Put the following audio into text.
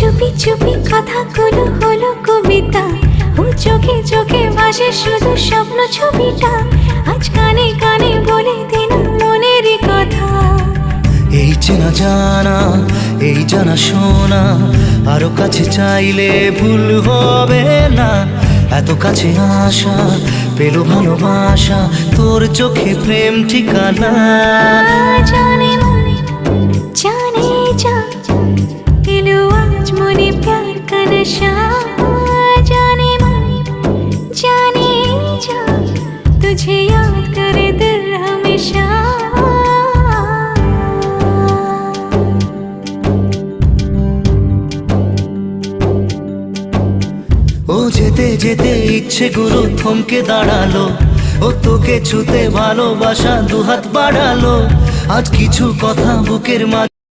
চুপি চুপি কথাগুলো হলো কবিতা, ও চোখে চোখে ভাসে শুধু স্বপ্ন ছবিটা, আজ কানে কানে বলে দিন মনের কথা। এই চেনা জানা, এই জানা শোনা, আরো কাছে চাইলে ভুল হবে না। এত কাছে আসা পেল ভালোবাসা, তোর চোখে প্রেম ঠিকানা। জানে মনে জানে जा दिलो आज मने प्यार का नशा, जाने मन जाने जा तुझे याद करे दिल हमेशा। ও যেতে যেতে ইচ্ছে গুলো থমকে দাঁড়ালো, ও তোকে ছুতে ভালোবাসা দুহাত বাড়ালো। আজ কিছু কথা বুকের মাঝে